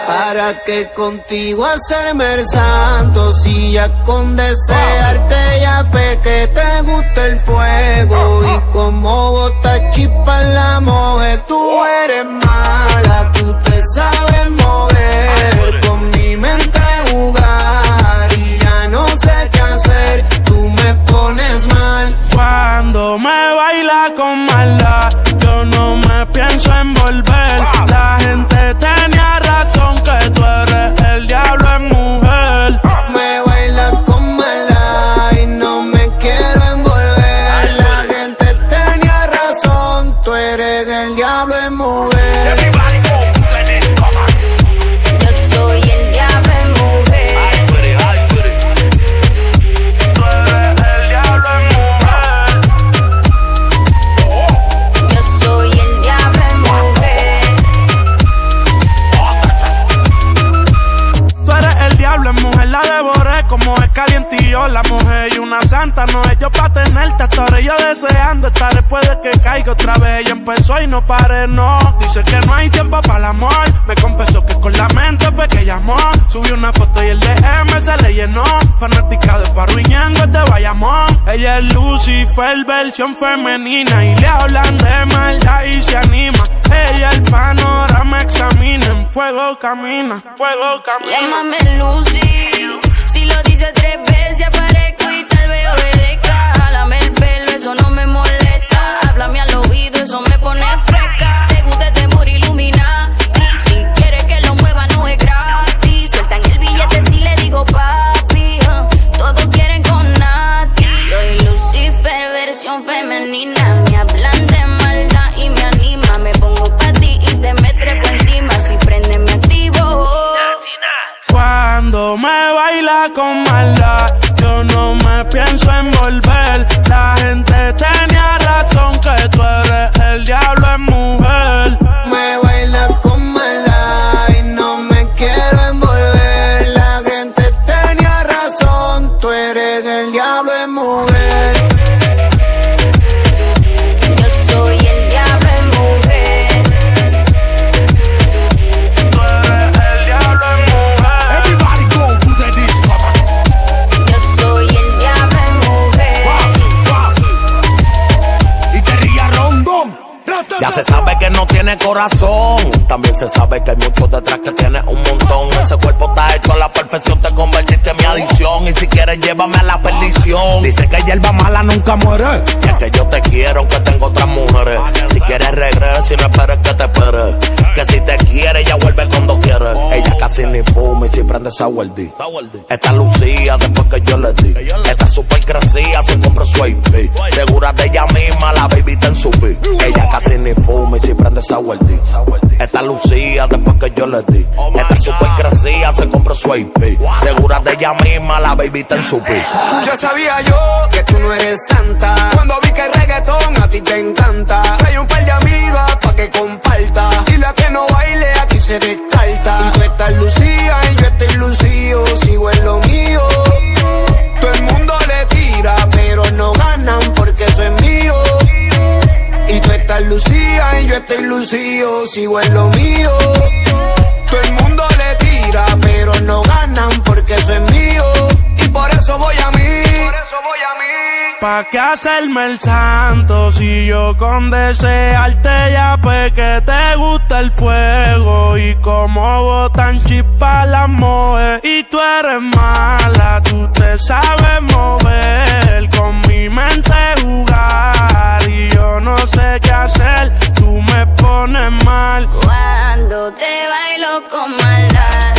¿Para qué contigo hacerme el santo? Si ya con desearte ya pequé, te gusta el fuego. Y como bota chispa en la mujer, tú eres mala, tú te sabes mover, con mi mente jugar y ya no sé qué hacer, tú me pones mal. Cuando me baila con maldad, yo no me pienso envolver. La gente tenía razón que tú eres el diablo en mujer. Me baila con maldad y no me quiero envolver. La gente tenía razón, tú eres el diablo en mujer. Yo soy el diablo en mujer. Tú eres el diablo en mujer. Yo soy el diablo en mujer. Tú eres el diablo en mujer, la devoré como es calientillo. La mujer y una santa, no es yo pa' tenerte. Hasta ahora yo deseando estar después de que caiga otra vez. Ella empezó y no paré, no. Dice que no hay tiempo para el amor. Me confesó que con la mente fue que llamó. Subí una foto y el DM se le llenó. Fanática de Parruñango de Bayamón. Ella es Lucifer, versión femenina. Y le hablan de maldad y se anima. Ella el panorama examina. En fuego camina, fuego camina. Llámame Lucy. Si lo dices 3 veces aparezco y tal vez obedezca. Jálame el pelo, eso no me molesta. Háblame al oído, eso me pone fresca. Te gusta este muro iluminado. Y si quieres que lo mueva no es gratis. Sueltan el billete si le digo papi. Todos quieren con Nati. Soy Lucifer, versión femenina. Me hablan de maldad y me anima. Me pongo pa' ti y te me trepo encima. Si prende me activo. Cuando me baila con maldad, yo no me pienso envolver. La gente tenía razón que tú eres el diablo en mujer. Me baila con maldad y no me quiero envolver. La gente tenía razón, tú eres el diablo en mujer. Yo soy el diablo en mujer. Tú eres el diablo en mujer. Everybody go to the disco. Yo soy el diablo en mujer. Y te ría rondón. Ya se sabe que no tiene corazón. También se sabe que hay muchos detrás que tiene un montón. Ese cuerpo está hecho a la perfección. Te convertiste en mi adicción. Y si quieres llévame a la perdición. Dice que hierba mala nunca muere. Y es que yo te quiero aunque tengo otras mujeres. Si quieres regresa y no esperes que te espere. Que si te quiere ella vuelve cuando quiere. Ella casi ni fuma y si prende Sourdy. Está lucía después que yo le di. Está super crecida, se compra su IP. Segura de ella misma, la baby está en su beat. Ella casi ni fuma y si prende Sourdy. Está lucía después que yo le di. Está super crecida, se compra su IP. Segura de ella misma, la baby está en su beat. Yo sabía yo que tú no eres santa. Cuando vi que el reggaetón a ti te encanta. Trae un par de amigas pa' que comparta. Y la que no baile aquí se descarta. Y tú estás lucía y yo estoy lucido. Sigo en lo mío. Todo el mundo le tira, pero no ganan porque eso es mío. Y tú estás lucía y yo estoy lucido. Sigo en lo mío. Todo el mundo le tira, pero no ganan porque eso es mío. Y por eso voy a mí. ¿Pa' qué hacerme el santo si yo con desearte ya que te gusta el fuego? Y como botan chispa las mojes. Y tú eres mala, tú te sabes mover, con mi mente jugar y yo no sé qué hacer, tú me pones mal. Cuando te bailo con maldad,